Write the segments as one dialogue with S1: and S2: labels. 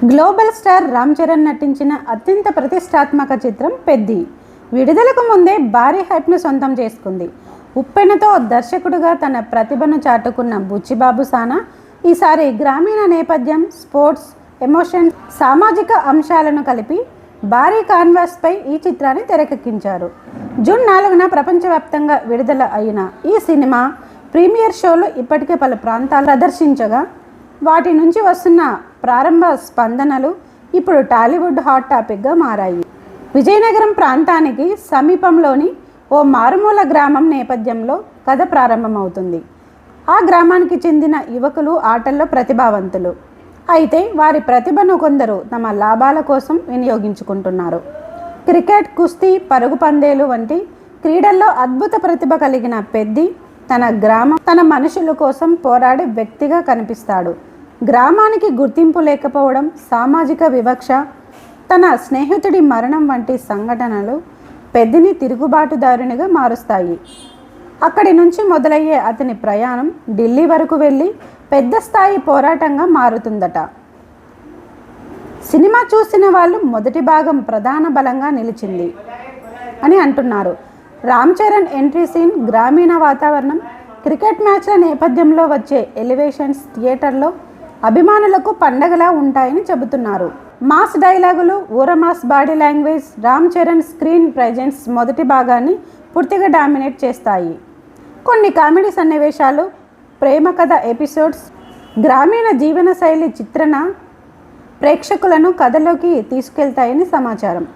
S1: Global star Ram Charan నటించిన అత్యంత ప్రతిష్టాత్మక చిత్రం పెద్ది విడుదలకు ముందే భారీ హైప్ను సొంతం చేసుకుంది. ఉప్పెనతో దర్శకుడుగా తన ప్రతిభను చాటుకున్న బుచ్చిబాబు సానా ఈసారి గ్రామీణ నేపథ్యం, స్పోర్ట్స్, ఎమోషన్, సామాజిక అంశాలను కలిపి భారీ కాన్వాస్పై ఈ చిత్రాన్ని తెరకెక్కించారు. జూన్ 4న ప్రపంచవ్యాప్తంగా విడుదల అయిన ఈ సినిమా ప్రీమియర్ షోలు ఇప్పటికే పలు ప్రాంతాలు ప్రదర్శించగా వాటి నుంచి వస్తున్న ప్రారంభ స్పందనలు ఇప్పుడు టాలీవుడ్ హాట్ టాపిక్గా మారాయి. విజయనగరం ప్రాంతానికి సమీపంలోని ఓ మారుమూల గ్రామం నేపథ్యంలో కథ ప్రారంభమవుతుంది. ఆ గ్రామానికి చెందిన యువకులు ఆటల్లో ప్రతిభావంతులు. అయితే వారి ప్రతిభను కొందరు తమ లాభాల కోసం వినియోగించుకుంటున్నారు. క్రికెట్, కుస్తీ, పరుగు పందేలు వంటి క్రీడల్లో అద్భుత ప్రతిభ కలిగిన పెద్ది తన గ్రామం, తన మనుషుల కోసం పోరాడే వ్యక్తిగా కనిపిస్తాడు. గ్రామానికి గుర్తింపు లేకపోవడం, సామాజిక వివక్ష, తన స్నేహితుడి మరణం వంటి సంఘటనలు పెద్దిని తిరుగుబాటుదారునిగా మారుస్తాయి. అక్కడి నుంచి మొదలయ్యే అతని ప్రయాణం ఢిల్లీ వరకు వెళ్ళి పెద్ద స్థాయి పోరాటంగా మారుతుందట. సినిమా చూసిన వాళ్ళు మొదటి భాగం ప్రధాన బలంగా నిలిచింది అని అంటున్నారు. రామ్ చరణ్ ఎంట్రీ సీన్, గ్రామీణ వాతావరణం, క్రికెట్ మ్యాచ్ల నేపథ్యంలో వచ్చే ఎలివేషన్స్ థియేటర్లో అభిమానులకు పండగలా ఉంటాయని చెబుతున్నారు. మాస్ డైలాగులు, ఊరమాస్ body language, Ram Charan screen presence మొదటి భాగాన్ని పూర్తిగా డామినేట్ చేస్తాయి. కొన్ని కామెడీ సన్నివేశాలు, ప్రేమ కథ ఎపిసోడ్స్, గ్రామీణ జీవన శైలి చిత్రణ ప్రేక్షకులను కథలోకి తీసుకెళ్తాయని సమాచారం.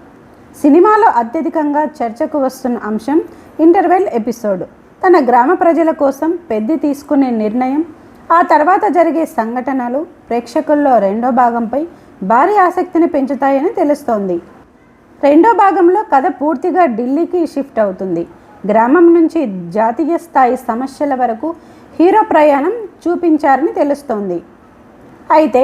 S1: సినిమాలో అత్యధికంగా చర్చకు వస్తున్న అంశం ఇంటర్వెల్ ఎపిసోడ్. తన గ్రామ ప్రజల కోసం పెద్ది తీసుకునే నిర్ణయం, ఆ తర్వాత జరిగే సంఘటనలు ప్రేక్షకుల్లో రెండో భాగంపై భారీ ఆసక్తిని పెంచుతాయని తెలుస్తోంది. రెండో భాగంలో కథ పూర్తిగా ఢిల్లీకి షిఫ్ట్ అవుతుంది. గ్రామం నుంచి జాతీయ స్థాయి సమస్యల వరకు హీరో ప్రయాణం చూపించారని తెలుస్తోంది. అయితే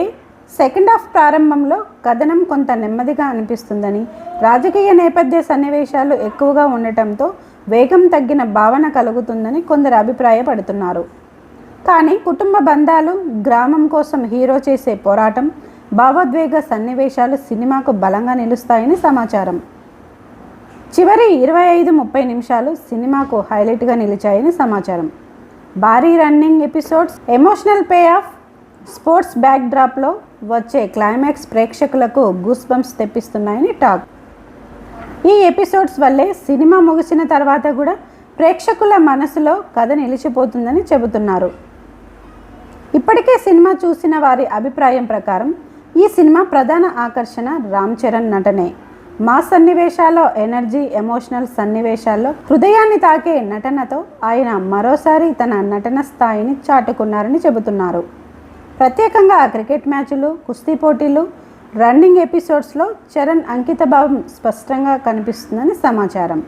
S1: సెకండ్ హాఫ్ ప్రారంభంలో కథనం కొంత నెమ్మదిగా అనిపిస్తుందని, రాజకీయ నేపథ్య సన్నివేశాలు ఎక్కువగా ఉండటంతో వేగం తగ్గిన భావన కలుగుతుందని కొందరు అభిప్రాయపడుతున్నారు. కానీ కుటుంబ బంధాలు, గ్రామం కోసం హీరో చేసే పోరాటం, భావోద్వేగ సన్నివేశాలు సినిమాకు బలంగా నిలుస్తాయని సమాచారం. చివరి 25-30 నిమిషాలు సినిమాకు హైలైట్గా నిలిచాయని సమాచారం. భారీ running episodes, emotional pay off, sports back డ్రాప్లో వచ్చే క్లైమాక్స్ ప్రేక్షకులకు గూస్ బంప్స్ తెప్పిస్తున్నాయని టాక్. ఈ ఎపిసోడ్స్ వల్లే సినిమా ముగిసిన తర్వాత కూడా ప్రేక్షకుల మనసులో కథ నిలిచిపోతుందని చెబుతున్నారు. ఇప్పటికే సినిమా చూసిన వారి అభిప్రాయం ప్రకారం ఈ సినిమా ప్రధాన ఆకర్షణ రామ్ చరణ్ నటనే. మా సన్నివేశాల్లో ఎనర్జీ, ఎమోషనల్ సన్నివేశాల్లో హృదయాన్ని తాకే నటనతో ఆయన మరోసారి తన నటన స్థాయిని చాటుకున్నారని చెబుతున్నారు. ప్రత్యేకంగా క్రికెట్ మ్యాచ్లు, కుస్తీ పోటీలు, రన్నింగ్ ఎపిసోడ్స్లో చరణ్ అంకితభావం స్పష్టంగా కనిపిస్తుందని సమాచారం.